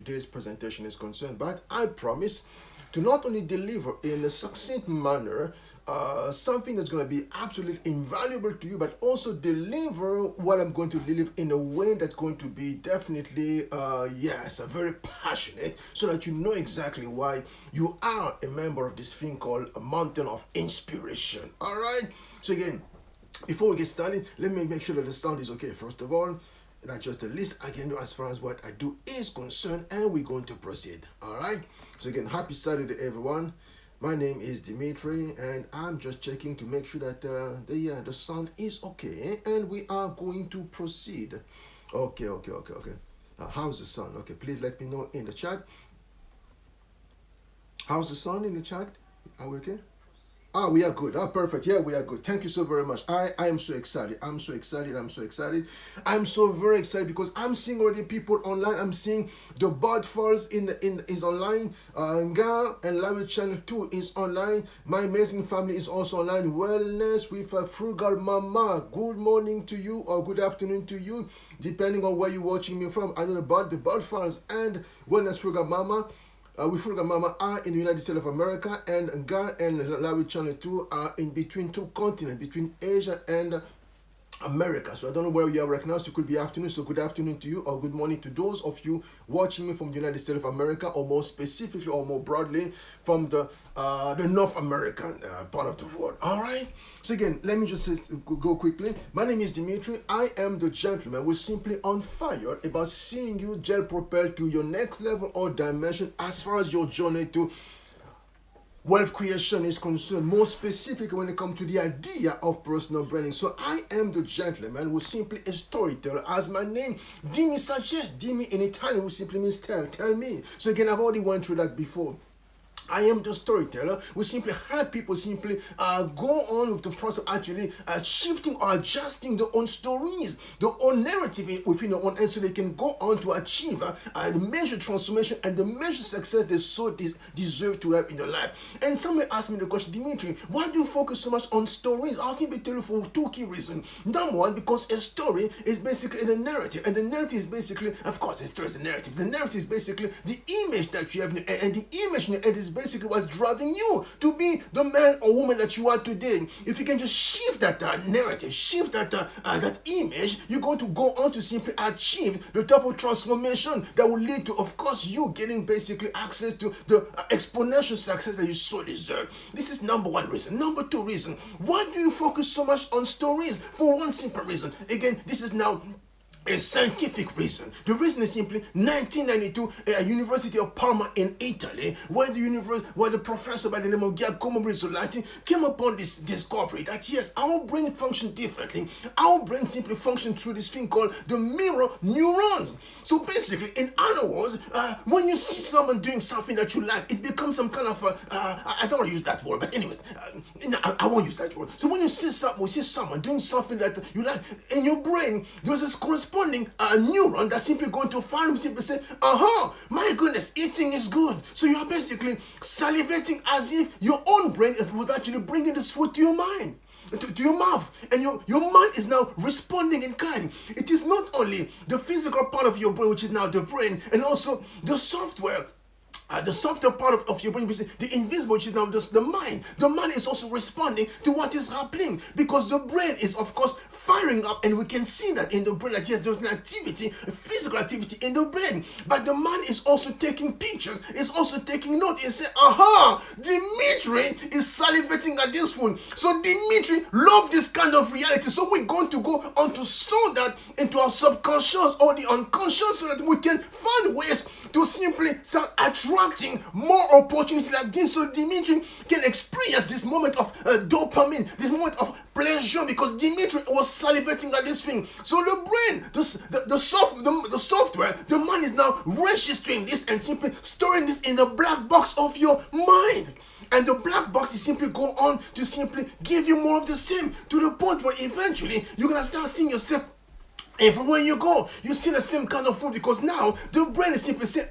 today's presentation is concerned. But I promise to not only deliver in a succinct manner something that's going to be absolutely invaluable to you, but also deliver what I'm going to deliver in a way that's going to be definitely, yes, very passionate, so that you know exactly why you are a member of this thing called a Mountain of Inspiration. All right? So again, before we get started, let me make sure that the sound is okay. First of all, that's just the list I can do as far as what I do is concerned, and we're going to proceed. All right? So again, happy Saturday, everyone. My name is Dimitri, and I'm just checking to make sure that the sound is okay, and we are going to proceed. Okay. How's the sound? Okay, please let me know in the chat. How's the sound in the chat? Are we okay? We are good. Perfect. Yeah, we are good. Thank you so very much. I am so excited. I'm so very excited because I'm seeing already people online. I'm seeing the Bud Falls is online. Nga and Larry Channel 2 is online. My amazing family is also online. Wellness with a Frugal Mama. Good morning to you or good afternoon to you, depending on where you're watching me from. I know about the Bud Falls and Wellness Frugal Mama. We Frugal Mama are in the United States of America, and Gar and Larry Channel 2 are in between two continents, between Asia and America. So I don't know where you are right now, so it could be afternoon, so good afternoon to you or good morning to those of you watching me from the United States of America, or more specifically or more broadly from the North American part of the world. All right, so again, let me just go quickly. My name is Dimitri. I am the gentleman who's simply on fire about seeing you gel propel to your next level or dimension as far as your journey to wealth creation is concerned, more specifically when it comes to the idea of personal branding. So I am the gentleman who simply a storyteller, as my name Dimi suggests. Dimi in Italian, who simply means tell me. So again, I've already went through that before. I am the storyteller. We simply help people simply go on with the process of actually shifting or adjusting their own stories, their own narrative within their own, and so they can go on to achieve the major transformation and the major success they so deserve to have in their life. And somebody asked me the question, Dimitri, why do you focus so much on stories? I'll simply tell you for two key reasons. Number one, because a story is basically a narrative, and the narrative is basically, of course, a story is a narrative. The narrative is basically the image that you have, and the image in your head is basically what's driving you to be the man or woman that you are today. If you can just shift that narrative, shift that image, you're going to go on to simply achieve the type of transformation that will lead to, of course, you getting basically access to the exponential success that you so deserve. This is number one reason. Number two reason, why do you focus so much on stories? For one simple reason. Again, this is now a scientific reason. The reason is simply 1992, at University of Parma in Italy, where the professor by the name of Giacomo Rizzolatti came upon this discovery that yes, our brain functions differently. Our brain simply functions through this thing called the mirror neurons. So basically, in other words, when you see someone doing something that you like, it becomes some kind of I don't want to use that word, but anyways, I won't use that word. So when you see someone doing something that you like, in your brain, there's this corresponding neuron that's simply going to fire and simply say, my goodness, eating is good. So you are basically salivating as if your own brain was actually bringing this food to your mind, to your mouth, and your mind is now responding in kind. It is not only the physical part of your brain, which is now the brain, and also the software. The softer part of your brain, the invisible, which is now just the mind. The mind is also responding to what is happening, because the brain is, of course, firing up, and we can see that in the brain, that yes, there's an activity, a physical activity in the brain, but the mind is also taking pictures, is also taking note, and say, Dimitri is salivating at this food, so Dimitri loves this kind of reality, so we're going to go on to store that into our subconscious or the unconscious, so that we can find ways to simply start attracting more opportunities like this, so Dimitri can experience this moment of dopamine, this moment of pleasure, because Dimitri was salivating at this thing. So the brain, the software, the mind is now registering this and simply storing this in the black box of your mind. And the black box is simply go on to simply give you more of the same, to the point where eventually you're going to start seeing yourself Everywhere you go, you see the same kind of food because now the brain is simply saying,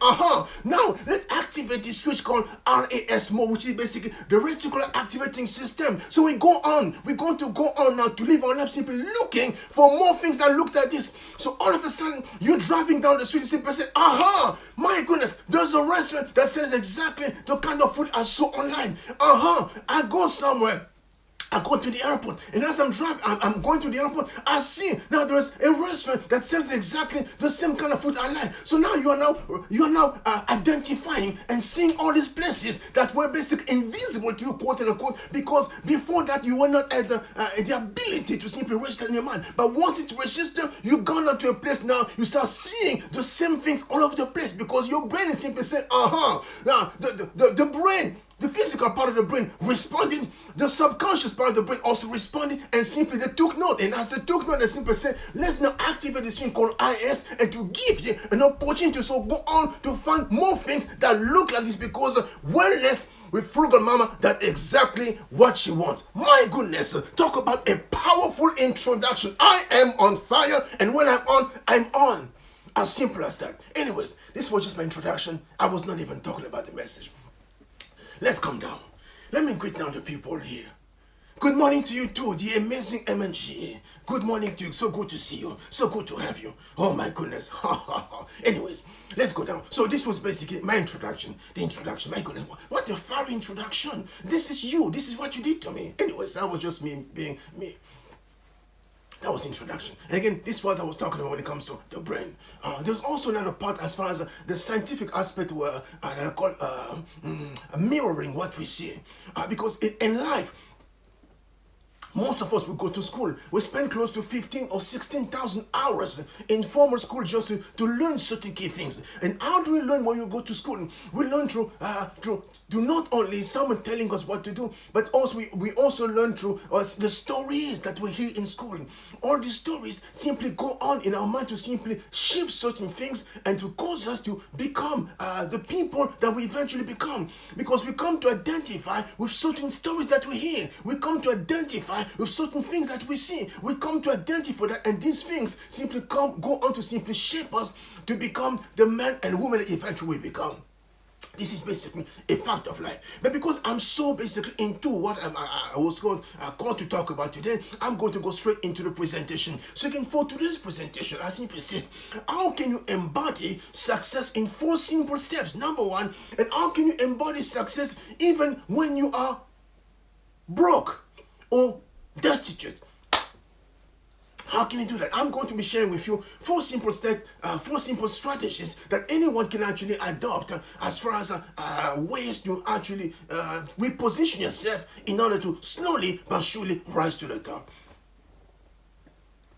now let's activate this switch called RAS mode, which is basically the reticular activating system. So we're going to go on now to live our life simply looking for more things that look like this. So all of a sudden, you're driving down the street, you simply say, my goodness, there's a restaurant that sells exactly the kind of food I saw online. I go somewhere. I go to the airport, and as I'm driving, I'm going to the airport, I see now there's a restaurant that sells exactly the same kind of food I like. So now you are now identifying and seeing all these places that were basically invisible to you, quote unquote, because before that you were not at the ability to simply register in your mind. But once it's registered, you've gone out to a place now, you start seeing the same things all over the place because your brain is simply saying, now the brain. The physical part of the brain responding, the subconscious part of the brain also responding, and simply they took note. And as they took note, they simply said, let's now activate this thing called IS and to give you an opportunity to so go on to find more things that look like this because wellness with Frugal Mama, that's exactly what she wants. My goodness, talk about a powerful introduction. I am on fire, and when I'm on, I'm on. As simple as that. Anyways, this was just my introduction. I was not even talking about the message. Let's come down. Let me greet now the people here. Good morning to you too, the amazing MNG. Good morning to you. So good to see you. So good to have you. Oh my goodness. Anyways, let's go down. So this was basically my introduction. The introduction. My goodness. What a fiery introduction. This is you. This is what you did to me. Anyways, that was just me being me. That was introduction. And again, this was I was talking about when it comes to the brain. There's also another part as far as the scientific aspect where that I call mirroring what we see. Because in life, most of us will go to school. We spend close to 15 or 16,000 hours in formal school just to learn certain key things. And how do we learn when we go to school? We learn through not only someone telling us what to do, but also we also learn through the stories that we hear in school. All these stories simply go on in our mind to simply shift certain things and to cause us to become the people that we eventually become. Because we come to identify with certain stories that we hear. We come to identify with certain things that we see. We come to identify that, and these things simply go on to simply shape us to become the man and woman that eventually we become. This is basically a fact of life. But because I'm so basically into what I was called to talk about today, I'm going to go straight into the presentation. So again, for today's presentation, I simply say, how can you embody success in 4 simple steps? Number 1, and how can you embody success even when you are broke or destitute? How can you do that? I'm going to be sharing with you 4 simple steps, 4 simple strategies that anyone can actually adopt as far as ways to actually reposition yourself in order to slowly but surely rise to the top.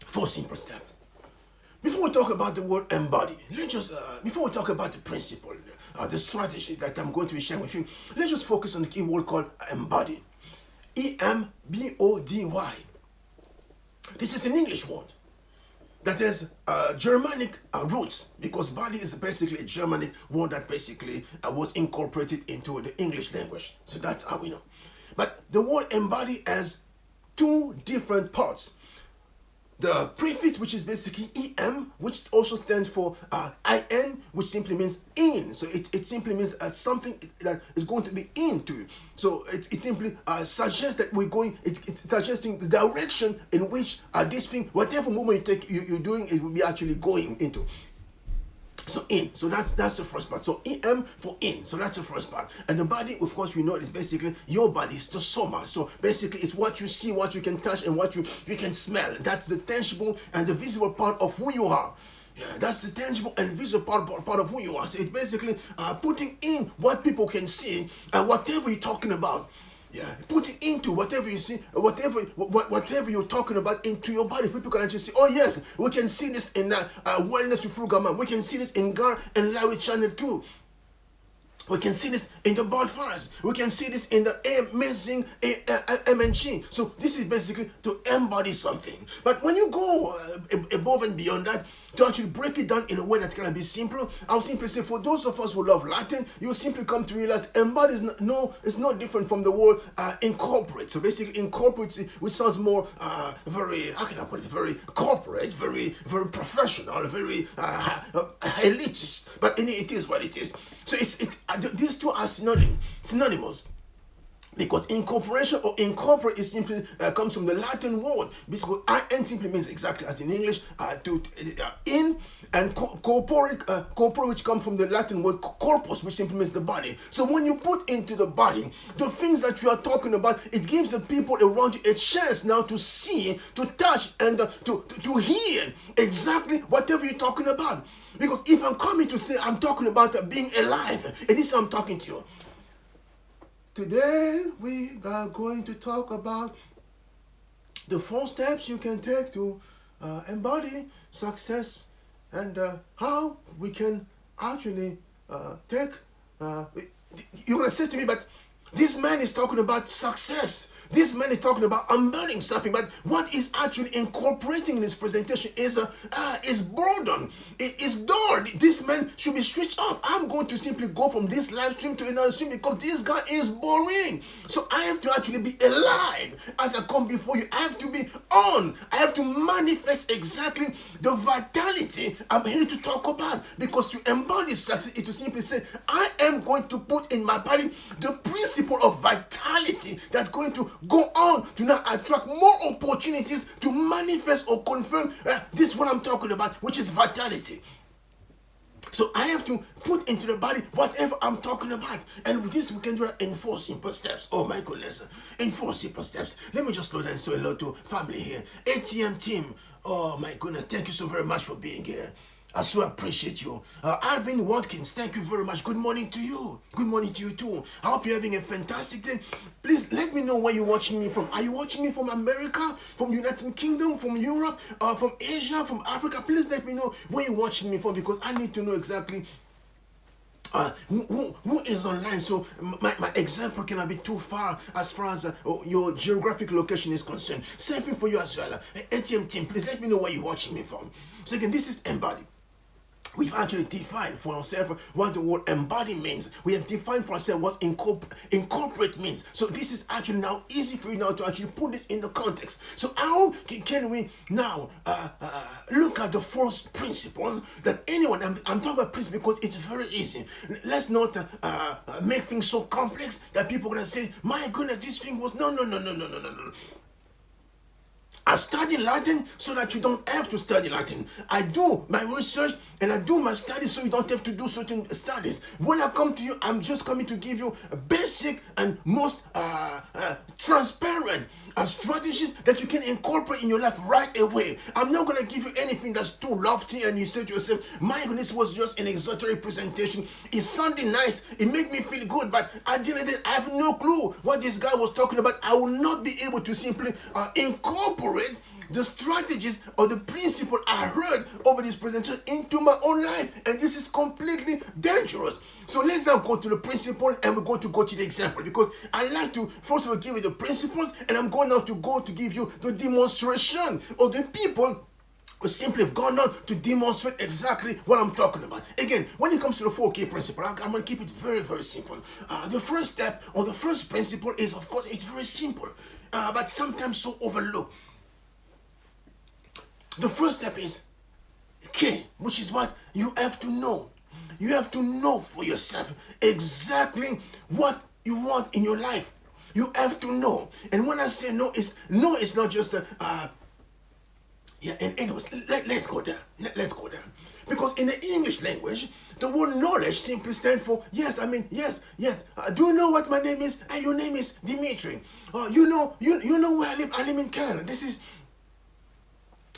4 simple steps. Before we talk about the word embody, let's just, before we talk about the principle, the strategies that I'm going to be sharing with you, let's just focus on the key word called embody. EMBODY. This is an English word that has Germanic roots, because body is basically a Germanic word that basically was incorporated into the English language. So that's how we know. But the word embody has 2 different parts. The prefix, which is basically EM, which also stands for IN, which simply means in. So it simply means something that is going to be into. So it simply suggests that we're going, it's suggesting the direction in which this thing, whatever movement you're doing, it will be actually going into. So in, so that's the first part. So EM for in, so that's the first part. And the body, of course, we know is basically your body, it's the soma. So basically it's what you see, what you can touch, and what you can smell. That's the tangible and the visible part of who you are. Yeah, that's the tangible and visible part of who you are. So it's basically putting in what people can see and whatever you're talking about. Yeah, put it into whatever you see, whatever you're talking about into your body. People can actually see, oh yes, we can see this in Wellness with Frugal Mama. We can see this in Gar and Larry channel too. We can see this in the Bonfires. We can see this in the amazing MNG. So this is basically to embody something. But when you go above and beyond that, to actually break it down in a way that can be simple, I'll simply say for those of us who love Latin, you simply come to realize embody is it's not different from the word incorporate. So basically incorporate, which sounds more very, how can I put it, very corporate, very professional, very elitist, but it is what it is. So these two are synonymous. Because incorporation or incorporate is simply comes from the Latin word. Basically, in simply means exactly as in English in, and corporate, which comes from the Latin word corpus, which simply means the body. So when you put into the body the things that you are talking about, it gives the people around you a chance now to see, to touch, and to hear exactly whatever you're talking about. Because if I'm coming to say I'm talking about being alive, and this is I'm talking to you. Today, we are going to talk about the 4 steps you can take to embody success, and how we can actually take... You're going to say to me, but this man is talking about success. This man is talking about embodying something, but what is actually incorporating in this presentation is boredom. It is dull. This man should be switched off. I'm going to simply go from this live stream to another stream because this guy is boring. So I have to actually be alive as I come before you. I have to be on. I have to manifest exactly the vitality I'm here to talk about, because to embody success is to simply say, I am going to put in my body the principle of vitality that's going to go on to now attract more opportunities to manifest or confirm this what I'm talking about, which is vitality. So I have to put into the body whatever I'm talking about. And with this, we can do that in 4 simple steps. Oh my goodness. In 4 simple steps. Let me just slow down and say hello to family here. ATM team. Oh my goodness. Thank you so very much for being here. I so appreciate you. Alvin Watkins, thank you very much. Good morning to you. Good morning to you too. I hope you're having a fantastic day. Please let me know where you're watching me from. Are you watching me from America, from United Kingdom, from Europe, from Asia, from Africa? Please let me know where you're watching me from, because I need to know exactly who is online. So my example cannot be too far as your geographic location is concerned. Same thing for you as well. ATM team, please let me know where you're watching me from. So again, this is embody. We've actually defined for ourselves what the word embody means. We have defined for ourselves what incorporate means. So this is actually now easy for you now to actually put this in the context. So how can we now look at the 4 principles that anyone, I'm talking about principles because it's very easy. Let's not make things so complex that people are going to say, my goodness, this thing was, no. I've studied Latin so that you don't have to study Latin. I do my research and I do my studies so you don't have to do certain studies. When I come to you, I'm just coming to give you a basic and most transparent strategies that you can incorporate in your life right away. I'm not going to give you anything that's too lofty and you say to yourself, my goodness, was just an exoteric presentation. It sounded nice. It made me feel good, but at the end of the day, I have no clue what this guy was talking about. I will not be able to simply incorporate the strategies or the principle I heard over this presentation into my own life, and this is completely dangerous. So let's now go to the principle, and we're going to go to the example, because I like to first of all give you the principles, and I'm going now to go to give you the demonstration of the people who simply have gone on to demonstrate exactly what I'm talking about. Again, when it comes to the 4 key principles, I'm going to keep it very, very simple. The first step or the first principle is, of course, it's very simple, but sometimes so overlooked. The first step is key, which is what you have to know. You have to know for yourself exactly what you want in your life. You have to know. And when I say no, it's not just and anyways, let's go there. Let's go there. Because in the English language, the word knowledge simply stands for yes. Yes. Do you know what my name is? And your name is Dimitri. You know where I live. I live in Canada. This is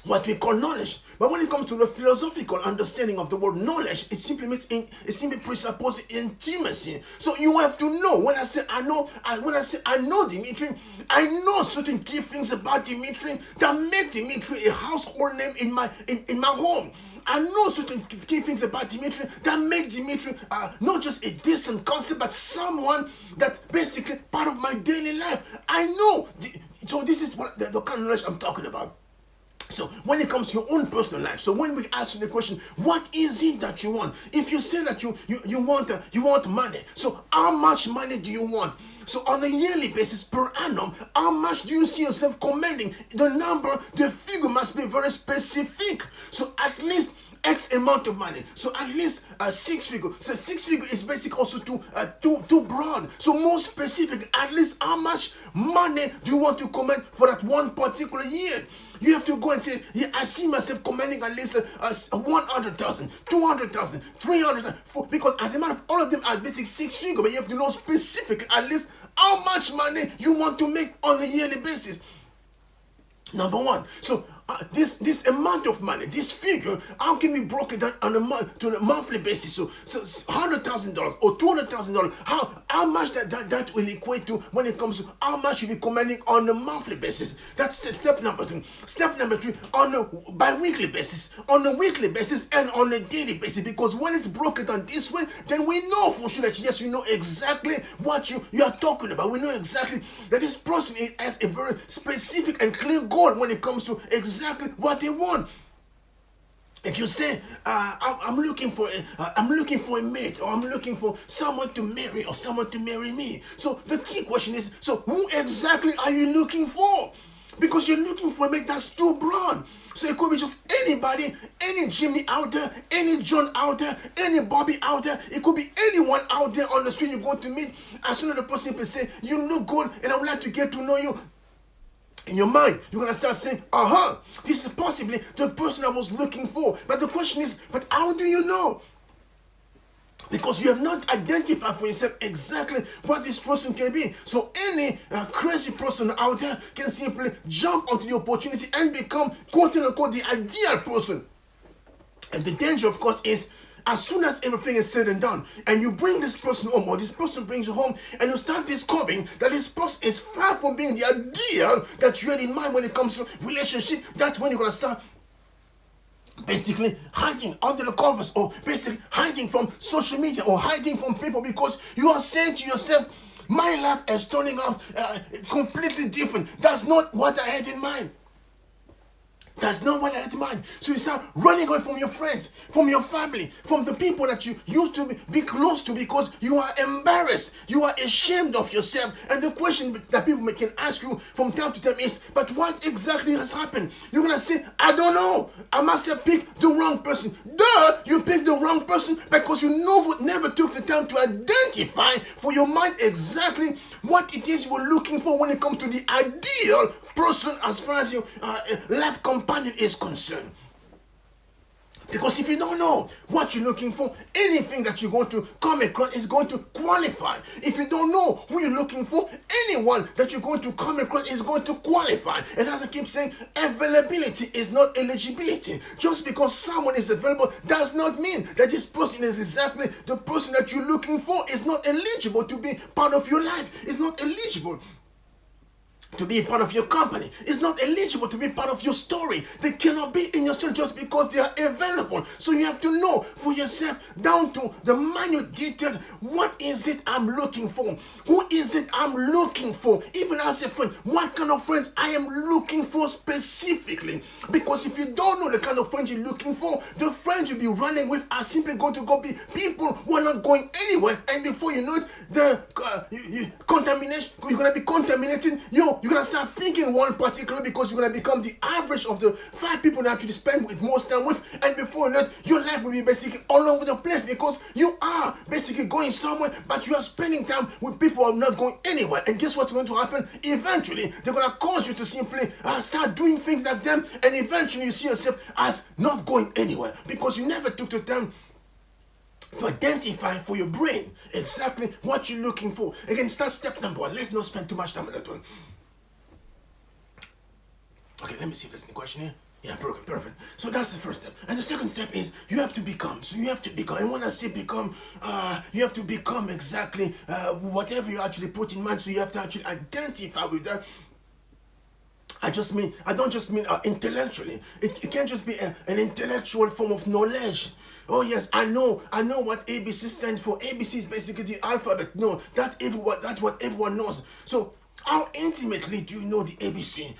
what we call knowledge. But when it comes to the philosophical understanding of the word knowledge, it simply means it simply presupposes intimacy. So you have to know. When I say I know Dimitri, I know certain key things about Dimitri that make Dimitri a household name in my home. I know certain key things about Dimitri that make Dimitri not just a distant concept, but someone that basically part of my daily life. I know. So this is what the kind of knowledge I'm talking about. So when it comes to your own personal life, so when we ask you the question, what is it that you want? If you say that you want money, so how much money do you want? So on a yearly basis, per annum, how much do you see yourself commanding? The number, the figure must be very specific. So at least X amount of money. So at least 6 figure. So 6 figure is basic also too broad. So more specific, at least how much money do you want to command for that one particular year? You have to go and say, yeah, I see myself commanding at least 100,000, 200,000, 300,000, because as a matter of all of them are basic 6 figure, but you have to know specific at least how much money you want to make on a yearly basis. Number one. So this amount of money, this figure, how can we break it down on a monthly basis? So $100,000 or $200,000. How much that will equate to when it comes to how much you'll be commanding on a monthly basis? That's step number 2. Step number 3, on a bi-weekly basis, on a weekly basis, and on a daily basis. Because when it's broken down this way, then we know for sure that yes, you know exactly what you are talking about. We know exactly that this person has a very specific and clear goal when it comes to exactly what they want. If you say, I'm looking for a mate, or I'm looking for someone to marry, or someone to marry me. So the key question is, so who exactly are you looking for? Because you're looking for a mate that's too broad. So it could be just anybody, any Jimmy out there, any John out there, any Bobby out there. It could be anyone out there on the street you're going to meet. As soon as the person will say, you look good and I would like to get to know you, in your mind, you're going to start saying, this is possibly the person I was looking for. But the question is, but how do you know? Because you have not identified for yourself exactly what this person can be. So any crazy person out there can simply jump onto the opportunity and become, quote unquote, the ideal person. And the danger, of course, is as soon as everything is said and done, and you bring this person home, or this person brings you home, and you start discovering that this person is far from being the ideal that you had in mind when it comes to relationship, that's when you're going to start basically hiding under the covers, or basically hiding from social media, or hiding from people, because you are saying to yourself, my life is turning out completely different. That's not what I had in mind. That's not what I had in mind. So you start running away from your friends, from your family, from the people that you used to be close to, because you are embarrassed. You are ashamed of yourself. And the question that people can ask you from time to time is, but what exactly has happened? You're going to say, I don't know. I must have picked the wrong person. Duh, you picked the wrong person because you never took the time to identify for your mind exactly what it is you were looking for when it comes to the ideal person as far as your life companion is concerned. Because if you don't know what you're looking for, anything that you're going to come across is going to qualify. If you don't know who you're looking for, anyone that you're going to come across is going to qualify. And as I keep saying, availability is not eligibility. Just because someone is available does not mean that this person is exactly the person that you're looking for. Is not eligible to be part of your life. It's not eligible to be part of your company. It's not eligible to be part of your story. They cannot be in your story just because they are available. So you have to know for yourself, down to the minute detail, what is it I'm looking for? Who is it I'm looking for? Even as a friend, what kind of friends I am looking for specifically. Because if you don't know the kind of friends you're looking for, the friends you'll be running with are simply going to go be people who are not going anywhere. And before you know it, the contamination, you're going to be contaminating you're going to start thinking one particular, because you're going to become the average of the 5 people that you spend with most time with. And before you know it, your life will be basically all over the place, because you are basically going somewhere, but you are spending time with people who are not going anywhere. And guess what's going to happen? Eventually, they're going to cause you to simply start doing things like them. And eventually, you see yourself as not going anywhere, because you never took the time to identify for your brain exactly what you're looking for. Again, start step number 1. Let's not spend too much time on that one. Okay, let me see if there's any question here. Yeah, perfect. So that's the first step. And the second step is you have to become. So you have to become. And when I say become, you have to become exactly whatever you actually put in mind. So you have to actually identify with that. I don't just mean intellectually. It can't just be an intellectual form of knowledge. Oh yes, I know what ABC stands for. ABC is basically the alphabet. No, that's what everyone knows. So How intimately do you know the ABC?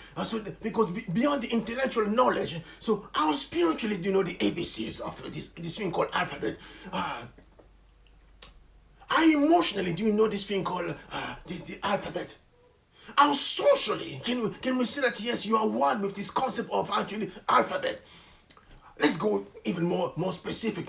Because beyond the intellectual knowledge, so how spiritually do you know the ABCs of this thing called alphabet? How emotionally do you know this thing called the alphabet? How socially can we say that yes, you are one with this concept of actually alphabet? Let's go even more specific.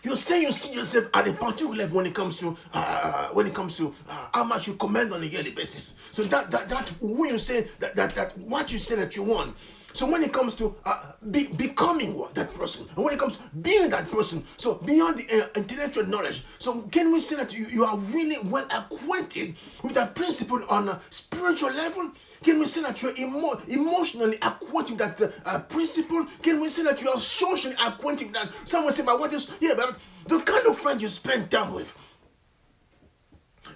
You say you see yourself at a particular level when it comes to how much you command on a yearly basis. So that when you say that what you say that you want. So when it comes to becoming that person, and when it comes to being that person, so beyond the intellectual knowledge, so can we say that you are really well acquainted with that principle on a spiritual level? Can we say that you are emotionally acquainted with that principle? Can we say that you are socially acquainted with that? Someone say, but what is, yeah, but the kind of friend you spend time with,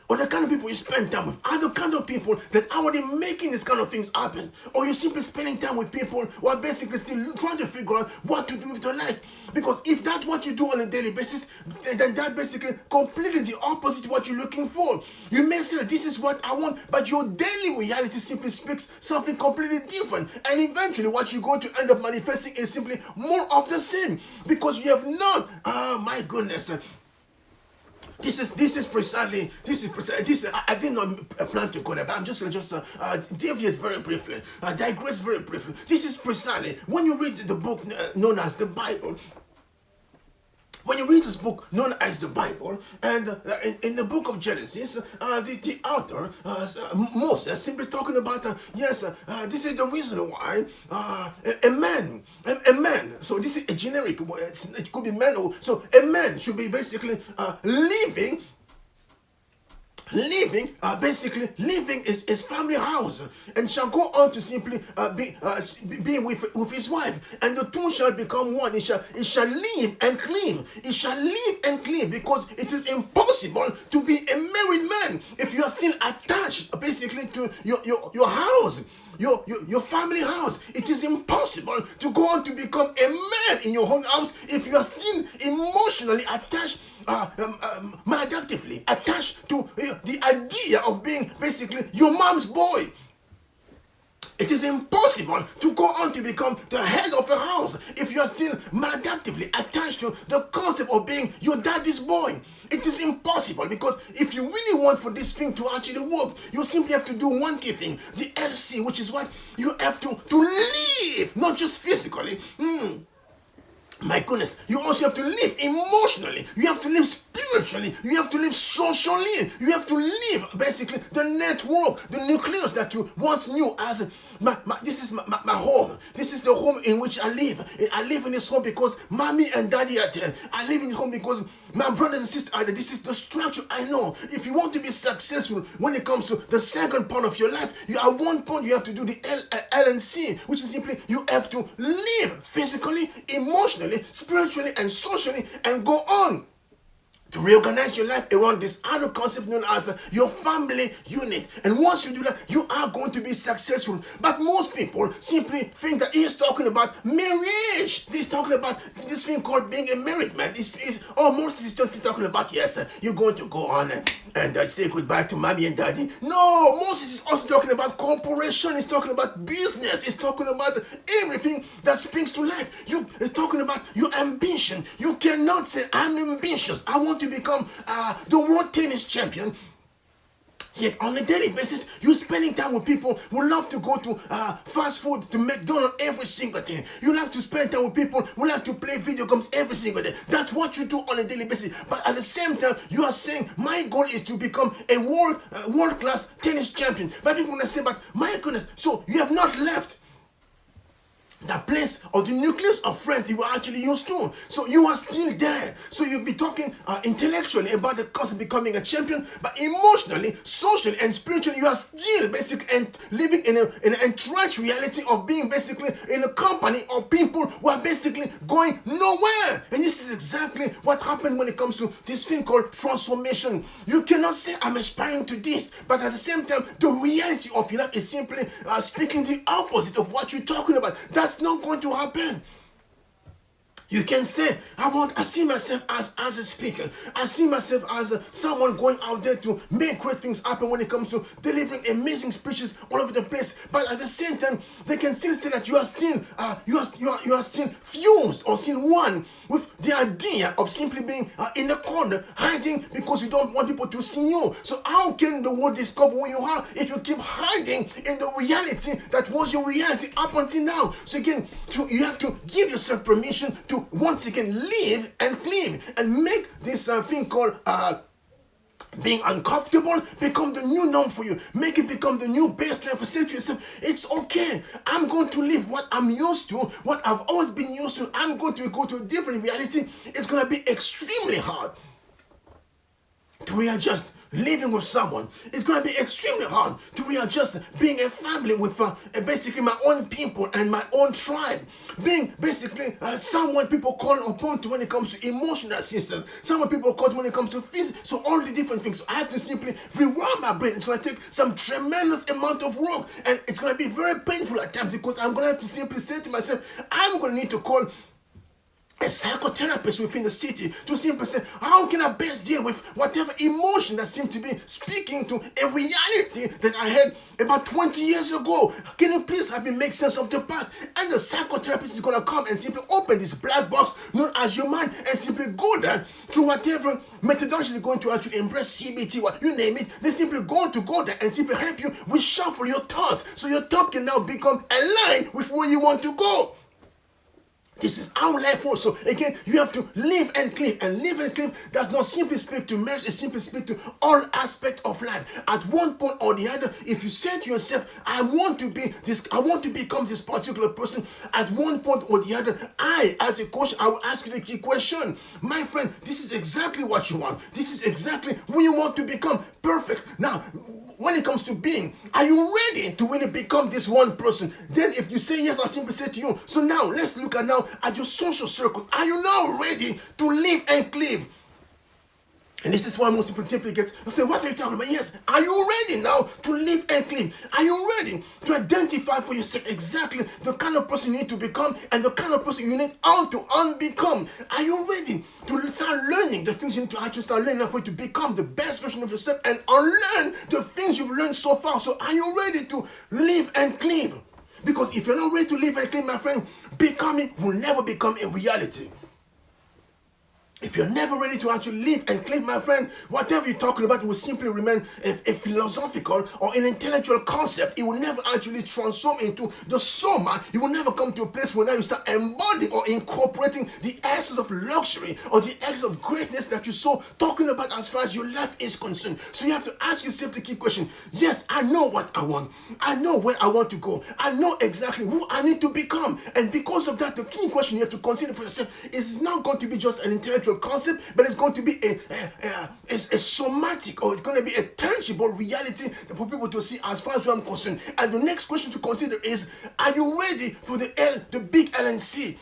or the kind of people you spend time with, are the kind of people that are already making these kind of things happen? Or you're simply spending time with people who are basically still trying to figure out what to do with their lives? Because if that's what you do on a daily basis, then that basically completely the opposite of what you're looking for. You may say that this is what I want, but your daily reality simply speaks something completely different. And eventually what you're going to end up manifesting is simply more of the same. Because you have not, oh my goodness, this is precisely I did not plan to go there, but I'm just going to deviate very briefly, digress very briefly. This is precisely when you read the book known as the Bible. When you read this book known as the Bible, and in the book of Genesis, the author, Moses, simply talking about, this is the reason why a man, so this is a generic, it could be man, so a man should be basically basically leaving his family house, and shall go on to simply be with his wife, and the two shall become one. It shall live and cleave. It shall live and cleave, because it is impossible to be a married man if you are still attached basically to your house. Your family house. It is impossible to go on to become a man in your own house if you are still emotionally attached, maladaptively attached to the idea of being basically your mom's boy. It is impossible to go on to become the head of the house if you are still maladaptively attached to the concept of being your daddy's boy. It is impossible, because if you really want for this thing to actually work, you simply have to do one key thing, the LC, which is what you have to live, not just physically. My goodness, you also have to live emotionally, you have to live spiritually, you have to live socially, you have to live basically the network, the nucleus that you once knew as this is my home. This is the home in which I live. I live in this home because mommy and daddy are there. I live in this home because my brothers and sisters are there. This is the structure I know. If you want to be successful when it comes to the second part of your life, at one point you have to do the L and C, which is simply you have to live physically, emotionally, spiritually, and socially, and go on to reorganize your life around this other concept known as your family unit. And once you do that, you are going to be successful. But most people simply think that he's talking about marriage. He's talking about this thing called being a married man. Moses is just talking about, yes, you're going to go on and say goodbye to mommy and daddy. No, Moses is also talking about corporation. He's talking about business. He's talking about everything that speaks to life. He's talking about your ambition. You cannot say, I'm ambitious, I want to become the world tennis champion, yet on a daily basis you're spending time with people who love to go to fast food, to McDonald's every single day. You like to spend time with people who like to play video games every single day. That's what you do on a daily basis. But at the same time, you are saying my goal is to become a world-class tennis champion. But people will say, but my goodness, so you have not left that place or the nucleus of friends you were actually used to. So you are still there. So you'll be talking intellectually about the concept of becoming a champion, but emotionally, socially, and spiritually, you are still basically living in an entrenched reality of being basically in a company of people who are basically going nowhere. And this is exactly what happened when it comes to this thing called transformation. You cannot say I'm aspiring to this, but at the same time, the reality of your life is simply speaking the opposite of what you're talking about. That's not going to happen. You can say, I see myself as a speaker. I see myself as someone going out there to make great things happen when it comes to delivering amazing speeches all over the place. But at the same time, they can still say that you are still fused or still one with the idea of simply being in the corner, hiding because you don't want people to see you. So how can the world discover who you are if you keep hiding in the reality that was your reality up until now? So again, you have to give yourself permission to once again live and live and make this thing called being uncomfortable become the new norm for you. Make it become the new baseline for say to yourself, it's okay. I'm going to live what I'm used to, what I've always been used to. I'm going to go to a different reality. It's going to be extremely hard to readjust. Living with someone, it's going to be extremely hard to readjust. Being a family with basically my own people and my own tribe. Being basically someone people call upon to when it comes to emotional assistance. Someone people call to when it comes to physics. So all the different things. So I have to simply rewire my brain. It's going to take some tremendous amount of work. And it's going to be very painful at times because I'm going to have to simply say to myself, I'm going to need to call a psychotherapist within the city to simply say, how can I best deal with whatever emotion that seems to be speaking to a reality that I had about 20 years ago? Can you please help me make sense of the past? And the psychotherapist is going to come and simply open this black box known as your mind and simply go there through whatever methodology they're going to actually embrace, CBT, what you name it. They're simply going to go there and simply help you reshuffle your thoughts so your thought can now become aligned with where you want to go. This is our life works. So again, you have to live and live. And live and live does not simply speak to marriage, it simply speaks to all aspects of life. At one point or the other, if you say to yourself, I want to become this particular person, at one point or the other, as a coach, I will ask you the key question. My friend, this is exactly what you want. This is exactly who you want to become. Perfect. Now, when it comes to being, are you ready to really become this one person? Then if you say yes, I simply say to you, so now let's look at your social circles. Are you now ready to live and live? And this is why most people typically get, I say, what are you talking about? Yes, are you ready now to live and live? Are you ready to identify for yourself exactly the kind of person you need to become and the kind of person you need to unbecome? Are you ready to start learning the things you need to actually start learning for you to become the best version of yourself and unlearn the things you've learned so far? So are you ready to live and live? Because if you're not ready to live and live, my friend, becoming will never become a reality. If you're never ready to actually live and live, my friend, whatever you're talking about will simply remain a philosophical or an intellectual concept. It will never actually transform into the soma. You will never come to a place where now you start embodying or incorporating the essence of luxury or the essence of greatness that you're so talking about as far as your life is concerned. So you have to ask yourself the key question. Yes, I know what I want. I know where I want to go. I know exactly who I need to become. And because of that, the key question you have to consider for yourself is not going to be just an intellectual concept, but it's going to be a somatic, or it's going to be a tangible reality for people to see as far as I'm concerned. And the next question to consider is, are you ready for the big L and C?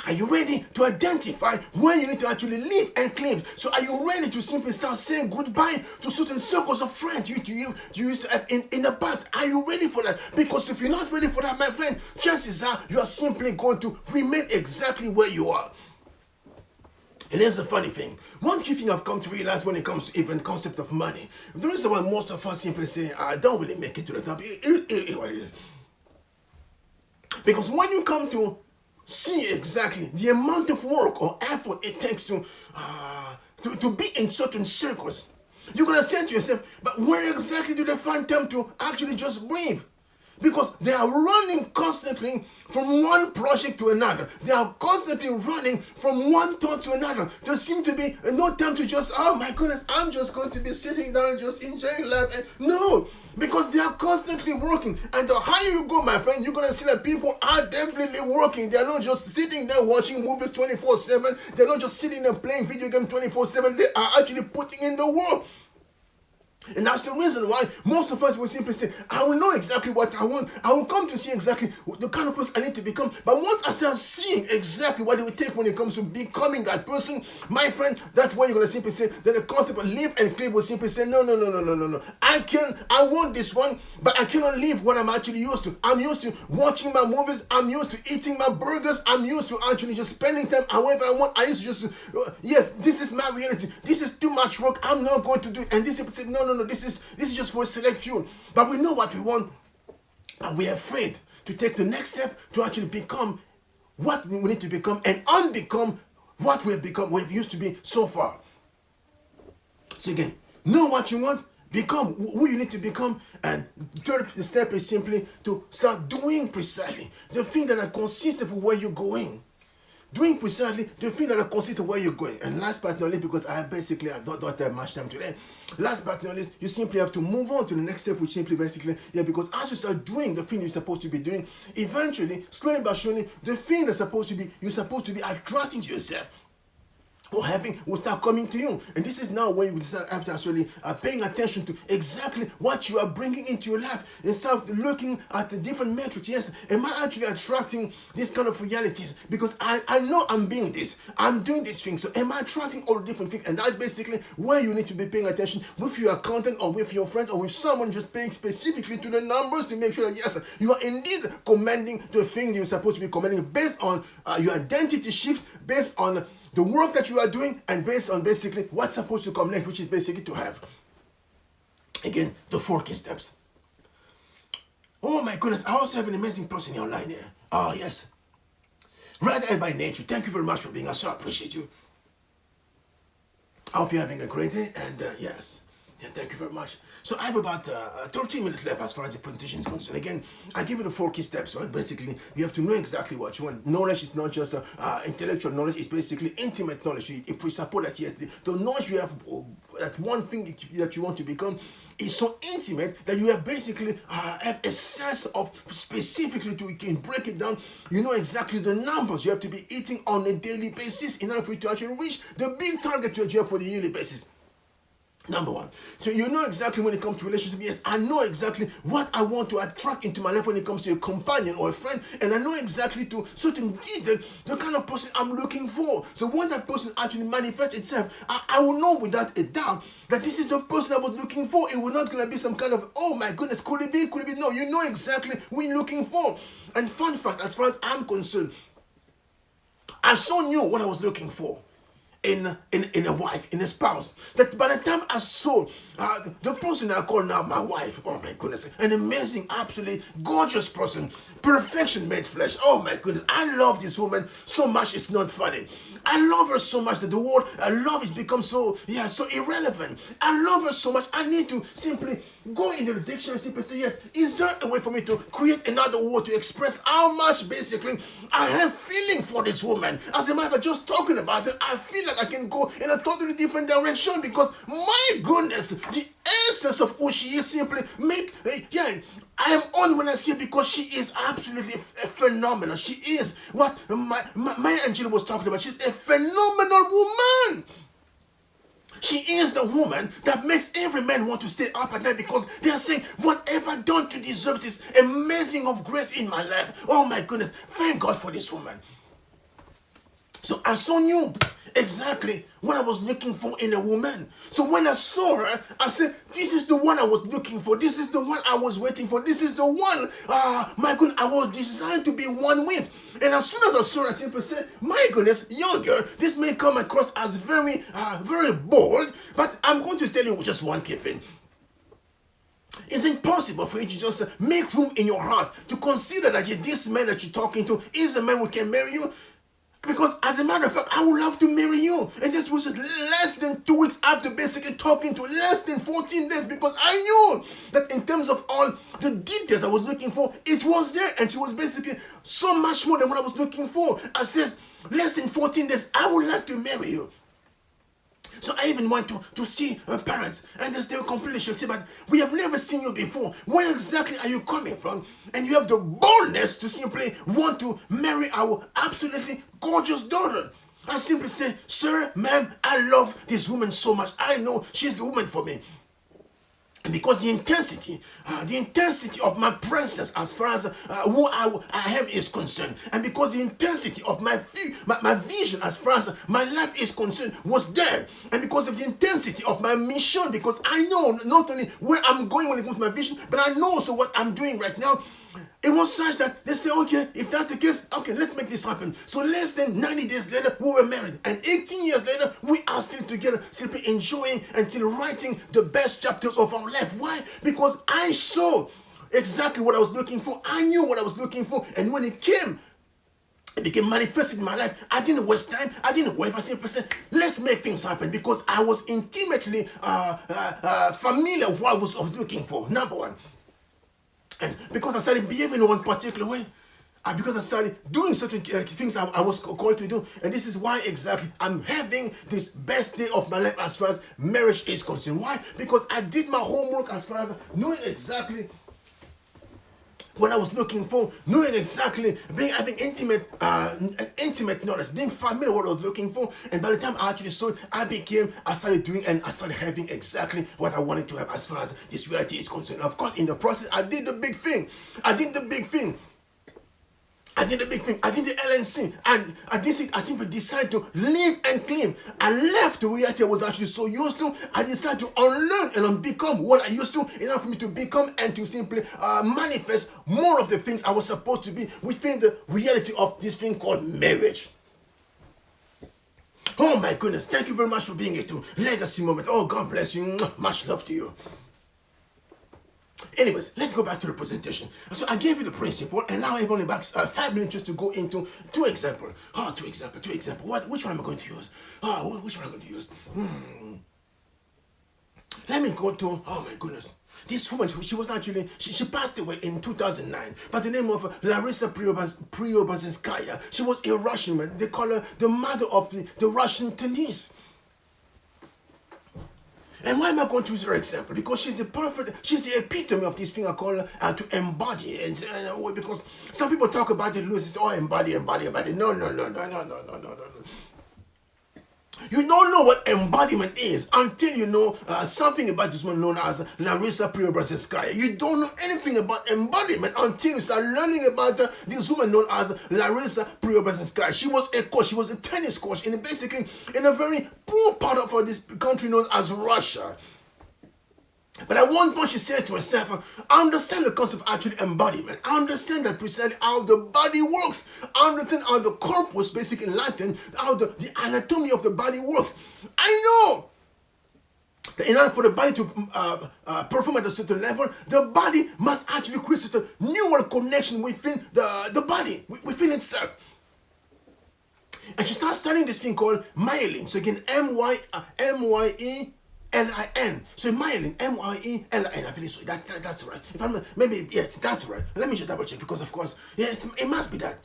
Are you ready to identify when you need to actually live and live? So are you ready to simply start saying goodbye to certain circles of friends you used to have in the past? Are you ready for that? Because if you're not ready for that, my friend, chances are you are simply going to remain exactly where you are. And here's the funny thing. One key thing I've come to realize when it comes to even concept of money, the reason why most of us simply say, I don't really make it to the top, what it is. Because when you come to see exactly the amount of work or effort it takes to be in certain circles, you're going to say to yourself, but where exactly do they find time to actually just breathe? Because they are running constantly from one project to another. They are constantly running from one thought to another. There seems to be no time to just, oh my goodness, I'm just going to be sitting down and just enjoying life. And no, because they are constantly working. And the higher you go, my friend, you're going to see that people are definitely working. They are not just sitting there watching movies 24/7. They're not just sitting there playing video games 24/7. They are actually putting in the work. And that's the reason why most of us will simply say, I will know exactly what I want. I will come to see exactly the kind of person I need to become. But once I start seeing exactly what it will take when it comes to becoming that person, my friend, that's why you're going to simply say that the concept of live and cleave will simply say, no, no, no, no, no, no, no. I want this one, but I cannot live what I'm actually used to. I'm used to watching my movies. I'm used to eating my burgers. I'm used to actually just spending time however I want. I used to just, yes, this is my reality. This is too much work. I'm not going to do it. And this people say, no, no, no, this is just for a select few. But we know what we want, but we're afraid to take the next step to actually become what we need to become and unbecome what we've used to be so far. So again, know what you want, become who you need to become, and the third step is simply to start doing precisely the thing that are consistent with where you're going. Doing precisely the thing that are consistent with where you're going. And last but not least, because I don't have much time today, last but not least, you simply have to move on to the next step, which simply basically, because as you start doing the thing you're supposed to be doing, eventually, slowly but surely, the thing you're supposed to be attracting to yourself, or having, will start coming to you. And this is now when you start after actually paying attention to exactly what you are bringing into your life, and start looking at the different metrics. Yes, am I actually attracting this kind of realities? Because I know I'm being this, I'm doing this thing, so am I attracting all the different things? And that's basically where you need to be paying attention with your accountant or with your friend or with someone, just paying specifically to the numbers to make sure that yes, you are indeed commanding the thing you're supposed to be commanding based on your identity shift, based on the work that you are doing, and based on basically what's supposed to come next, which is basically to have, again, the 4 key steps. Oh my goodness, I also have an amazing person online here. Oh yes. Red Eye by Nature, thank you very much for being here. I so appreciate you. I hope you're having a great day, and yes. Yeah, thank you very much. So I have about 13 minutes left as far as the presentation is concerned. Again, I give you the 4 key steps, right? Basically, you have to know exactly what you want. Knowledge is not just intellectual knowledge, it's basically intimate knowledge. It presupposes that yes, the knowledge you have, that one thing that you want to become is so intimate that you have basically have a sense of specifically you can break it down. You know exactly the numbers you have to be eating on a daily basis in order for you to actually reach the big target that you have for the yearly basis. Number 1. So you know exactly when it comes to relationship. Yes, I know exactly what I want to attract into my life when it comes to a companion or a friend, and I know exactly to certain detail the kind of person I'm looking for. So when that person actually manifests itself, I will know without a doubt that this is the person I was looking for. It will not gonna be some kind of, oh my goodness, could it be? Could it be? No, you know exactly what you're looking for. And fun fact, as far as I'm concerned, I so knew what I was looking for in a wife, in a spouse, that by the time I saw the person I call now my wife, oh my goodness, an amazing, absolutely gorgeous person, perfection made flesh, oh my goodness, I love this woman so much it's not funny. I love her so much that the word love has become so irrelevant. I love her so much, I need to simply go into the dictionary and simply say, yes, is there a way for me to create another word to express how much basically I have feeling for this woman? As a matter of fact, just talking about it, I feel like I can go in a totally different direction, because my goodness, the essence of who she is simply I am on when I see it, because she is absolutely phenomenal. She is what my Angela was talking about. She's a phenomenal woman. She is the woman that makes every man want to stay up at night, because they are saying, what have I done to deserve this amazing of grace in my life? Oh my goodness, thank God for this woman. So I so knew exactly what I was looking for in a woman. So when I saw her, I said, this is the one I was looking for. This is the one I was waiting for. This is the one, my goodness, I was designed to be one with. And as soon as I saw her, I simply said, my goodness, young girl, this may come across as very, very bold, but I'm going to tell you just one key thing. It's impossible for you to just make room in your heart to consider that this man that you're talking to is a man who can marry you. Because as a matter of fact, I would love to marry you. And this was just less than 2 weeks after basically talking to, less than 14 days, because I knew that in terms of all the details I was looking for, it was there. And she was basically so much more than what I was looking for. I said, less than 14 days, I would like to marry you. So I even went to see her parents, and they were completely shocked. But we have never seen you before. Where exactly are you coming from? And you have the boldness to simply want to marry our absolutely gorgeous daughter. I simply say, sir, ma'am, I love this woman so much. I know she's the woman for me. And because the intensity of my presence as far as who I am is concerned, and because the intensity of my vision as far as my life is concerned was there, and because of the intensity of my mission, because I know not only where I'm going when it comes to my vision, but I know also what I'm doing right now. It was such that they say, okay, if that's the case, okay, let's make this happen. So less than 90 days later, we were married. And 18 years later, we are still together, simply enjoying and still writing the best chapters of our life. Why? Because I saw exactly what I was looking for. I knew what I was looking for. And when it came, it became manifested in my life. I didn't waste time. I didn't wait. I simply said, let's make things happen, because I was intimately familiar with what I was looking for. Number one. And because I started behaving in one particular way, and because I started doing certain things I was called to do, and this is why exactly I'm having this best day of my life as far as marriage is concerned. Why? Because I did my homework as far as knowing exactly what I was looking for, knowing exactly, having intimate knowledge, being familiar with what I was looking for, and by the time I actually saw it, I started doing, and I started having exactly what I wanted to have as far as this reality is concerned. Of course, in the process, I did the big thing. I did the LNC, and I simply decided to live and claim. I left the reality I was actually so used to. I decided to unlearn and unbecome what I used to, in order for me to become and to simply manifest more of the things I was supposed to be within the reality of this thing called marriage. Oh my goodness, thank you very much for being here too. Legacy moment. Oh, God bless you. Much love to you. Anyways, let's go back to the presentation. So I gave you the principle, and now I have only back 5 minutes just to go into two examples. Two examples. Which one am I going to use? Which one am I going to use? Let me go to, oh my goodness. This woman, she was actually, she passed away in 2009 by the name of Larissa Preobrazhenskaya. She was a Russian woman. They call her the mother of the Russian tennis. And why am I going to use her example? Because she's the epitome of this thing I call to embody. And because some people talk about it loose, it's all embody. No. You don't know what embodiment is until you know something about this woman known as Larissa Preobrazhenskaya. You don't know anything about embodiment until you start learning about this woman known as Larissa Preobrazhenskaya. She was a coach. She was a tennis coach in a very poor part of this country known as Russia. But at one point she says to herself, I understand the concept of actually embodiment. I understand that precisely how the body works. I understand how the corpus, basically in Latin, how the anatomy of the body works. I know that in order for the body to perform at a certain level, the body must actually create a neural connection within the body, within itself. And she starts studying this thing called myelin. So again, M-Y-E-L-I-N. So myelin, M-Y-E-L-I-N. I believe so. That's right. If I'm maybe yes, that's right. Let me just double check, because of course, yes, it must be that.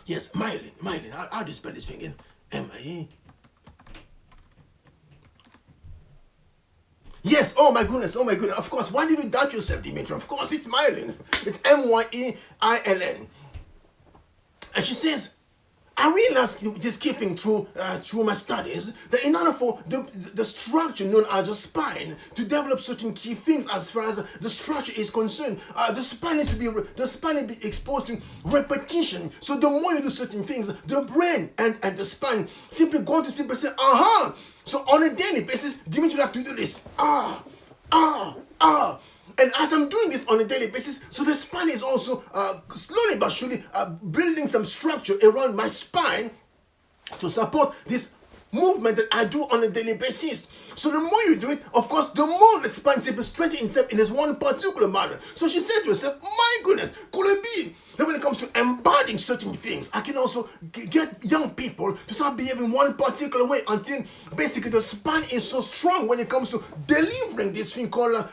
Yes, myelin. I'll just spell this thing in M-I-E. Yes. Oh my goodness. Of course. Why did you doubt yourself, Dimitri? Of course, it's myelin. It's M-Y-E-I-L-N. And she says, I realized this keeping through my studies that in order for the structure known as the spine to develop certain key things as far as the structure is concerned, the spine needs to be exposed to repetition. So the more you do certain things, the brain and the spine simply going to simply say, aha. So on a daily basis, Dimitri like to do this. And as I'm doing this on a daily basis, so the spine is also slowly but surely building some structure around my spine to support this movement that I do on a daily basis. So the more you do it, of course, the more the spine simply strengthens itself in this one particular manner. So she said to herself, my goodness, could it be that when it comes to embodying certain things, I can also get young people to start behaving one particular way until basically the spine is so strong when it comes to delivering this thing called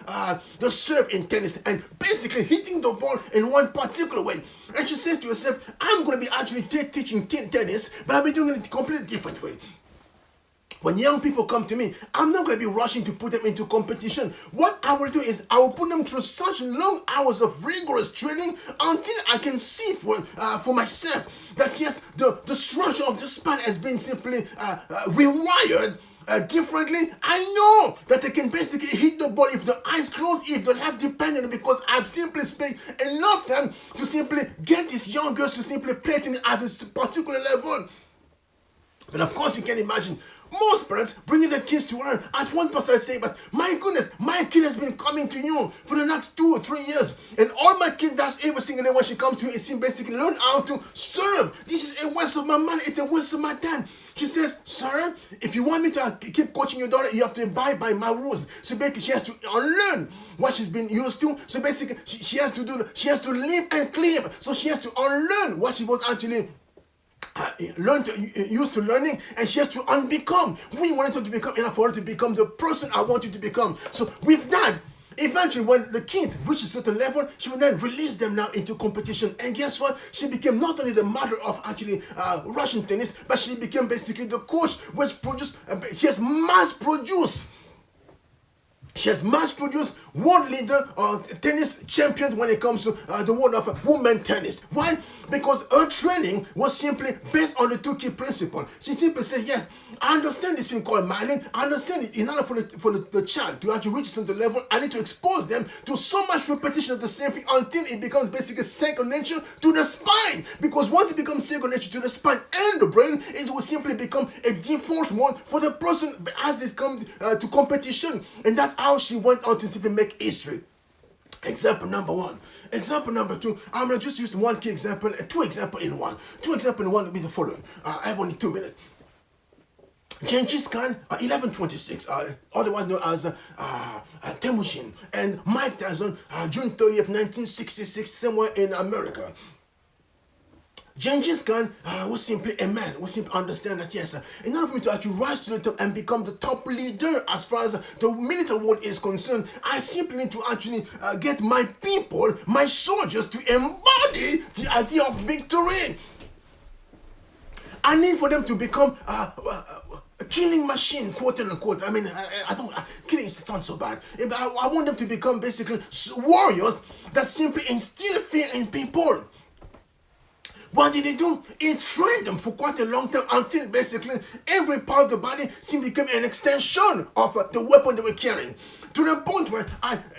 the serve in tennis and basically hitting the ball in one particular way. And she says to herself, I'm going to be actually teaching tennis, but I'll be doing it a completely different way. When young people come to me, I'm not going to be rushing to put them into competition. What I will do is I will put them through such long hours of rigorous training until I can see for myself that yes, the structure of the spine has been simply rewired differently, I know that they can basically hit the ball if the eyes closed, if the life dependent, because I've simply spent enough time to simply get these young girls to simply play tennis at a particular level. But of course, you can imagine most parents bringing their kids to her. At one point I say, but my goodness, my kid has been coming to you for the next 2 or 3 years. And all my kid does every single day when she comes to you is basically learn how to serve. This is a waste of my money. It's a waste of my time. She says, sir, if you want me to keep coaching your daughter, you have to abide by my rules. So basically, she has to unlearn what she's been used to. So basically, she has to live and cleave. So she has to unlearn what she was actually used to learning, and she has to unbecome. We wanted her to become enough for her to become the person I want you to become. So with that, eventually when the kids reach a certain level, she will then release them now into competition. And guess what? She became not only the mother of actually Russian tennis, but she became basically the coach, which produced, she has mass produced. She has mass-produced world leader, tennis champion when it comes to the world of women tennis. Why? Because her training was simply based on the 2 key principles. She simply said, yes, I understand this thing called mining. I understand it. In order for the child to actually reach certain level, I need to expose them to so much repetition of the same thing until it becomes basically second nature to the spine. Because once it becomes second nature to the spine and the brain, it will simply become a default mode for the person as they come to competition. And that's how she went on to simply make history. Example number 1. Example number 2. I'm going to just use one key example, 2 examples in one. 2 examples in one will be the following. I have only 2 minutes. Genghis Khan, 1126, otherwise known as Temujin, and Mike Tyson, June 30th, 1966, somewhere in America. Genghis Khan was simply a man, was simply understand that yes, in order for me to actually rise to the top and become the top leader as far as the military world is concerned, I simply need to actually get my people, my soldiers, to embody the idea of victory. I need for them to become a killing machine, quote unquote. I mean, I don't, killing sounds so bad. I want them to become basically warriors that simply instill fear in people. What did he do? He trained them for quite a long time until basically every part of the body seemed to become an extension of the weapon they were carrying. To the point where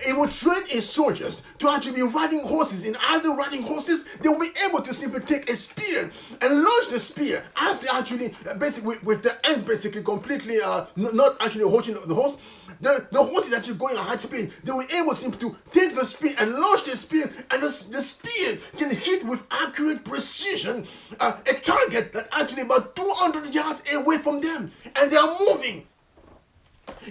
he would train his soldiers to actually be riding horses. In either riding horses, they will be able to simply take a spear and launch the spear as they actually, basically with the ends basically completely not actually holding the horse. The horse is actually going at high speed. They were able simply to take the spear and launch the spear, and the spear can hit with accurate precision a target that actually about 200 yards away from them, and they are moving.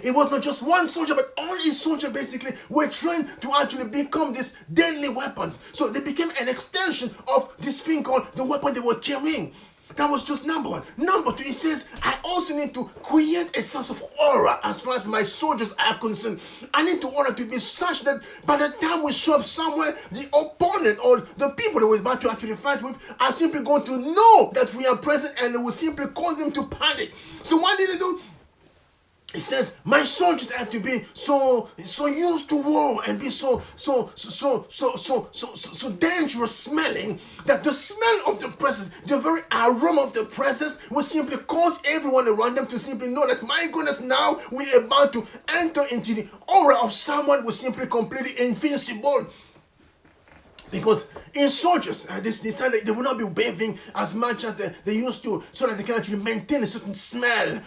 It was not just one soldier, but all his soldiers basically were trained to actually become these deadly weapons. So they became an extension of this thing called the weapon they were carrying. That was just number 1. Number 2, it says, I also need to create a sense of aura as far as my soldiers are concerned. I need to aura to be such that by the time we show up somewhere, the opponent or the people that we're about to actually fight with are simply going to know that we are present, and it will simply cause them to panic. So what did they do? It says, my soldiers have to be so used to war and be so dangerous smelling that the smell of the presence, the very aroma of the presence will simply cause everyone around them to simply know that, my goodness, now we are about to enter into the aura of someone who is simply completely invincible. Because in soldiers, they decided they will not be bathing as much as they used to, so that they can actually maintain a certain smell,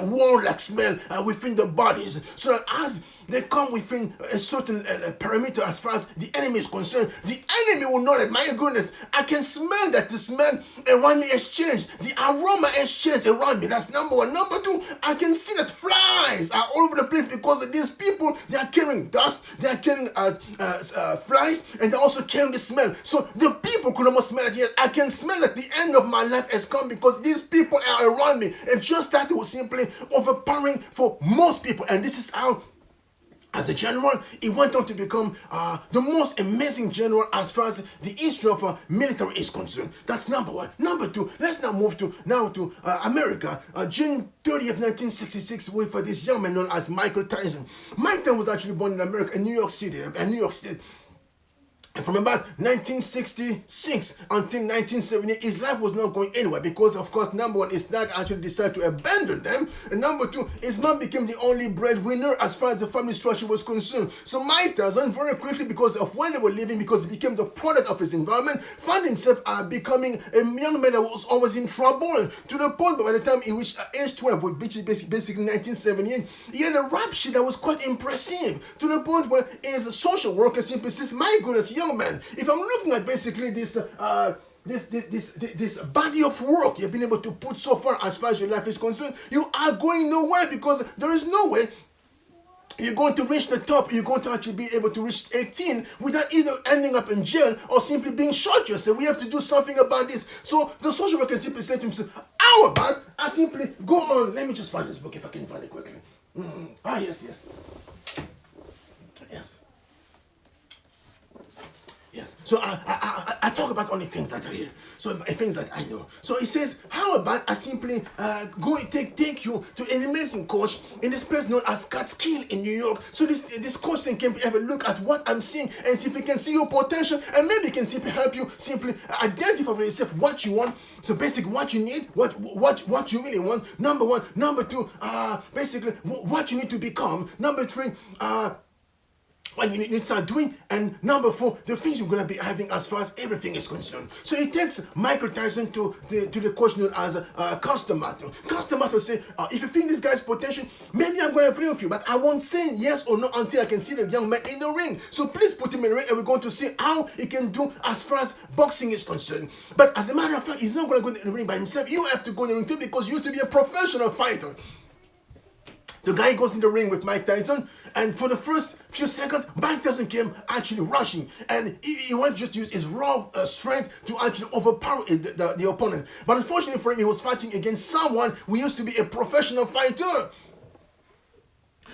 warlike smell within the bodies. So that as they come within a certain parameter as far as the enemy is concerned, the enemy will know that, my goodness, I can smell that the smell around me has changed. The aroma has changed around me. That's number 1. Number 2, I can see that flies are all over the place because of these people. They are carrying dust, they are carrying flies, and they also carrying the smell. So the people could almost smell it. Yes, I can smell that the end of my life has come because these people are around me. And just that was simply overpowering for most people. And this is how, as a general, he went on to become the most amazing general as far as the history of military is concerned. That's number 1. Number 2, let's now move to America. June 30th, 1966, with this young man known as Michael Tyson. Mike Tyson was actually born in America, in New York City, New York State. And from about 1966 until 1970, his life was not going anywhere because, of course, number one, his dad actually decided to abandon them. And number two, his mom became the only breadwinner as far as the family structure was concerned. So Mike Tyson, very quickly, because of when they were living, because he became the product of his environment, found himself becoming a young man that was always in trouble. To the point that by the time he reached age 12, which is basically 1978, he had a rap sheet that was quite impressive. To the point where his social worker simply says, "My goodness, young man, if I'm looking at basically this body of work you've been able to put so far as your life is concerned, you are going nowhere, because there is no way you're going to reach the top. You're going to actually be able to reach 18 without either ending up in jail or simply being shot yourself. We have to do something about this." So the social worker simply said to himself, "How about I simply go on?" Let me just find this book if I can find it quickly. Yes. Yes. So I talk about only things that are here. So things that I know. So he says, "How about I simply go take you to an amazing coach in this place known as Catskill in New York. So this coach can have a look at what I'm seeing and see if he can see your potential, and maybe he can simply help you simply identify for yourself what you want. So basically what you need, what you really want. Number one. Number two, basically what you need to become. Number three, what you need to start doing, and number four, the things you're going to be having as far as everything is concerned." So he takes Michael Tyson to the coach known as Customato. Customato say, "If you think this guy's potential, maybe I'm going to agree with you, but I won't say yes or no until I can see the young man in the ring. So please put him in the ring, and we're going to see how he can do as far as boxing is concerned. But as a matter of fact, he's not going to go in the ring by himself. You have to go in the ring too, because you have to be a professional fighter." The guy goes in the ring with Mike Tyson, and for the first few seconds, Mike Tyson came actually rushing, and he wanted to just use his raw strength to actually overpower the opponent. But unfortunately for him, he was fighting against someone who used to be a professional fighter.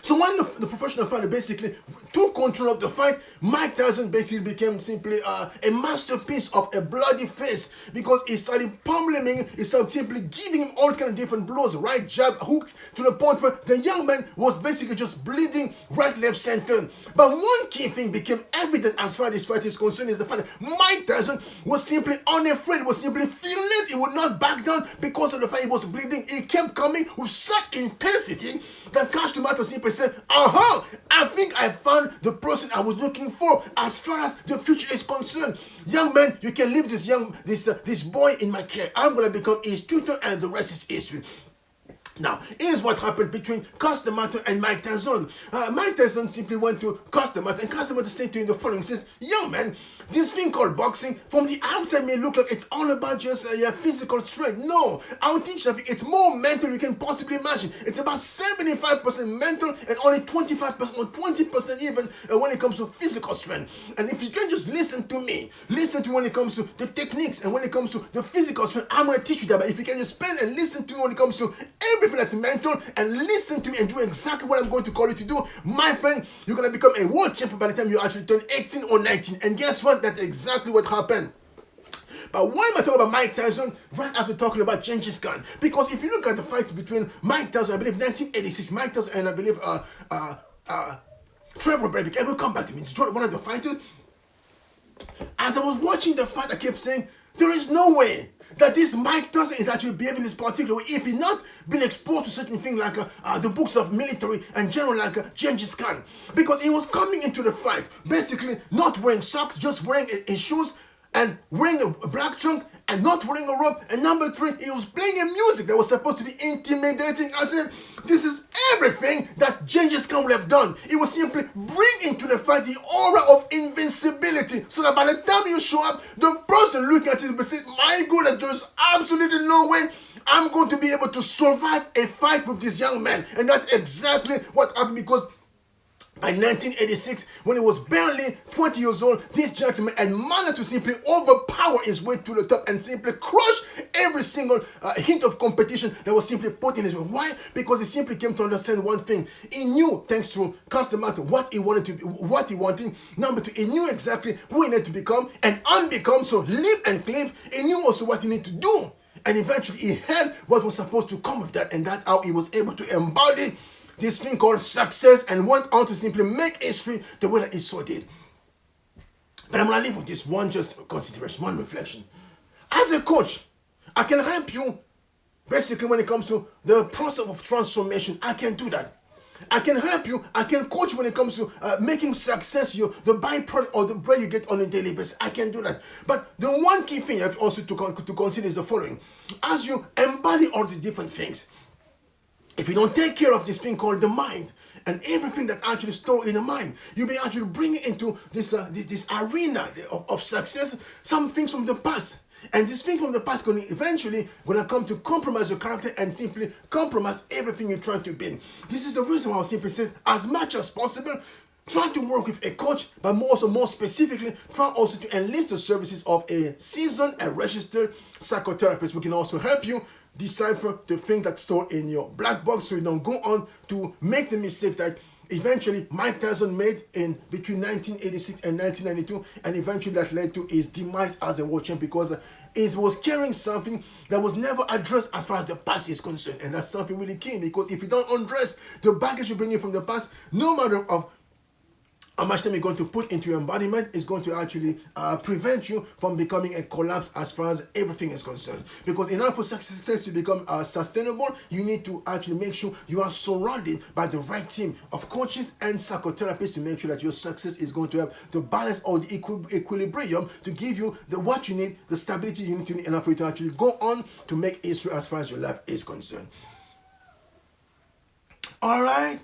So when the professional fighter basically took control of the fight, Mike Tyson basically became simply a masterpiece of a bloody face, because he started pummeling him, he started simply giving him all kind of different blows, right jab, hooks, to the point where the young man was basically just bleeding right, left, center. But one key thing became evident as far as this fight is concerned is the fact that Mike Tyson was simply unafraid, was simply fearless. He would not back down because of the fact he was bleeding. He kept coming with such intensity that Customato simply said, I think I found the person I was looking for as far as the future is concerned. Young man, you can leave this boy in my care. I'm going to become his tutor, and the rest is history. Now, here's what happened between Customato and Mike Tyson. Mike Tyson simply went to Customato, and Customato said to him the following. He says, "Young man, this thing called boxing, from the outside may look like it's all about just your physical strength. No, I'll teach you something. It's more mental you can possibly imagine. It's about 75% mental and only 25% or 20% even when it comes to physical strength. And if you can just listen to me, listen to when it comes to the techniques and when it comes to the physical strength, I'm going to teach you that. But if you can just spend and listen to me when it comes to everything that's mental, and listen to me and do exactly what I'm going to call you to do, my friend, you're going to become a world champion by the time you actually turn 18 or 19. And guess what? That's exactly what happened. But why am I talking about Mike Tyson right after talking about Genghis Khan? Because if you look at the fight between Mike Tyson, I believe 1986, Mike Tyson and I believe Trevor Berbick, and we'll come back to me, it's one of the fighters. As I was watching the fight, I kept saying, there is no way that this Mike Tyson is actually behaving this particular way if he not been exposed to certain things like the books of military and general like Genghis Khan. Because he was coming into the fight basically not wearing socks, just wearing his shoes and wearing a black trunk and not wearing a robe. And number three, he was playing a music that was supposed to be intimidating. I said, this is everything that Genghis Khan would have done. It was simply bring into the fight the aura of invincibility, so that by the time you show up, the person looking at you will say, my goodness, there's absolutely no way I'm going to be able to survive a fight with this young man. And that's exactly what happened, because by 1986, when he was barely 20 years old, this gentleman had managed to simply overpower his way to the top and simply crush every single hint of competition that was simply put in his way. Why? Because he simply came to understand one thing. He knew, thanks to Customato, what he wanted to be, what he wanted. Number two, he knew exactly who he needed to become and unbecome. So live and claim. He knew also what he needed to do. And eventually he had what was supposed to come with that. And that's how he was able to embody this thing called success, and went on to simply make history the way that he so did. But I'm going to leave with this one just consideration, one reflection. As a coach, I can help you basically when it comes to the process of transformation. I can do that. I can help you. I can coach when it comes to making success the byproduct or the bread you get on a daily basis. I can do that. But the one key thing you have also to consider is the following. As you embody all the different things, if you don't take care of this thing called the mind and everything that actually stored in the mind, you'll be actually bringing into this arena of success some things from the past. And this thing from the past going to eventually going to come to compromise your character and simply compromise everything you're trying to build. This is the reason why I simply says, as much as possible, try to work with a coach, but more specifically, try also to enlist the services of a seasoned and registered psychotherapist who can also help you decipher the thing that's stored in your black box so you don't go on to make the mistake that eventually Mike Tyson made in between 1986 and 1992, and eventually that led to his demise as a world champion because he was carrying something that was never addressed as far as the past is concerned. And that's something really key, because if you don't address the baggage you bring in from the past, no matter of how much time you're going to put into your embodiment is going to actually prevent you from becoming a collapse as far as everything is concerned. Because in order for success to become sustainable, you need to actually make sure you are surrounded by the right team of coaches and psychotherapists to make sure that your success is going to have the balance or the equilibrium to give you what you need, the stability you need to need enough for you to actually go on to make history as far as your life is concerned. All right.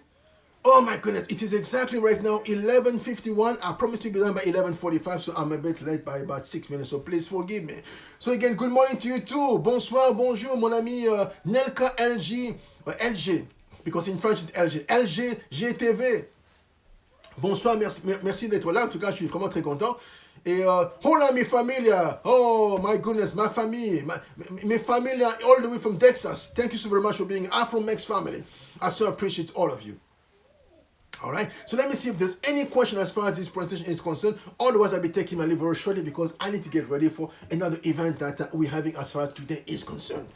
Oh my goodness, it is exactly right now 11:51. I promised to be done by 11:45, so I'm a bit late by about 6 minutes, so please forgive me. So again, good morning to you too. Bonsoir, bonjour, mon ami Nelka LG, because in French it's LG, GTV. Bonsoir, merci d'être là. En tout cas, je suis vraiment très content. Et hola mi familia, oh my goodness, my family, my familia all the way from Texas. Thank you so very much for being Afro-Mex family. I so appreciate all of you. All right, so let me see if there's any question as far as this presentation is concerned. Otherwise, I'll be taking my leave very shortly because I need to get ready for another event that we're having as far as today is concerned.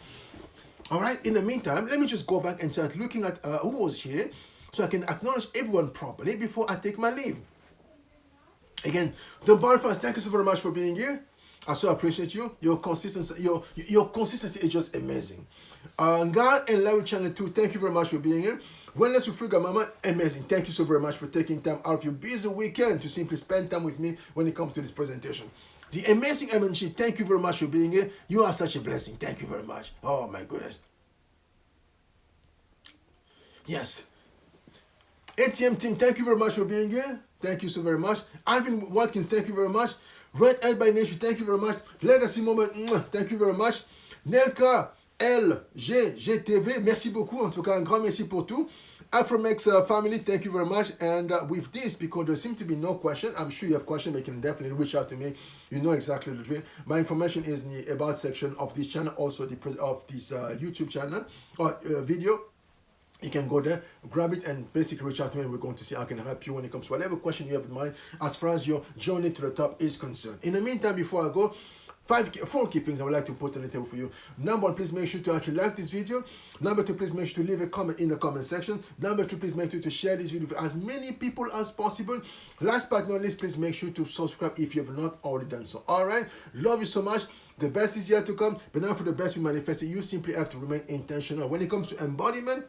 All right, in the meantime, let me just go back and start looking at who was here so I can acknowledge everyone properly before I take my leave. Again, the Bonfires, thank you so very much for being here. I so appreciate you. Your consistency, your consistency is just amazing. God and Larry Channel 2, thank you very much for being here. Wellness with Fruga Mama, amazing. Thank you so very much for taking time out of your busy weekend to simply spend time with me when it comes to this presentation. The amazing MNG, thank you very much for being here. You are such a blessing. Thank you very much. Oh my goodness. Yes. ATM team, thank you very much for being here. Thank you so very much. Alvin Watkins, thank you very much. Red Head by Nation, thank you very much. Legacy Moment, thank you very much. Nelka LGGTV, merci beaucoup. En tout cas, un grand merci pour tout. Afro-Mex family, thank you very much. And with this, because there seems to be no question, I'm sure you have questions, but you can definitely reach out to me. You know exactly the drill. My information is in the about section of this channel, also of this YouTube channel or video. You can go there, grab it, and basically reach out to me, and we're going to see how I can help you when it comes to whatever question you have in mind as far as your journey to the top is concerned. In the meantime, before I go, four key things I would like to put on the table for you. Number one, please make sure to actually like this video. Number two, please make sure to leave a comment in the comment section. Number three, please make sure to share this video with as many people as possible. Last but not least, please make sure to subscribe if you have not already done so. All right, love you so much. The best is yet to come, but now for the best we manifest it, you simply have to remain intentional. When it comes to embodiment,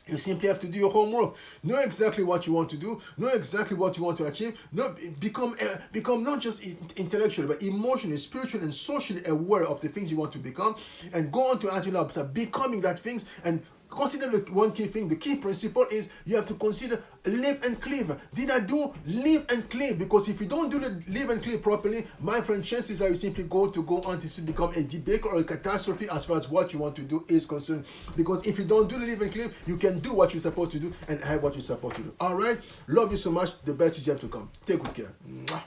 you simply have to do your homework. Know exactly what you want to do. Know exactly what you want to achieve. Become not just intellectually, but emotionally, spiritually, and socially aware of the things you want to become, and go on to actually start becoming that things. And consider the one key thing. The key principle is you have to consider live and cleave. Did I do live and cleave? Because if you don't do the live and cleave properly, my friend, chances are you simply go on to become a debacle or a catastrophe as far as what you want to do is concerned. Because if you don't do the live and cleave, you can do what you're supposed to do and have what you're supposed to do. All right, love you so much. The best is yet to come. Take good care. Mwah.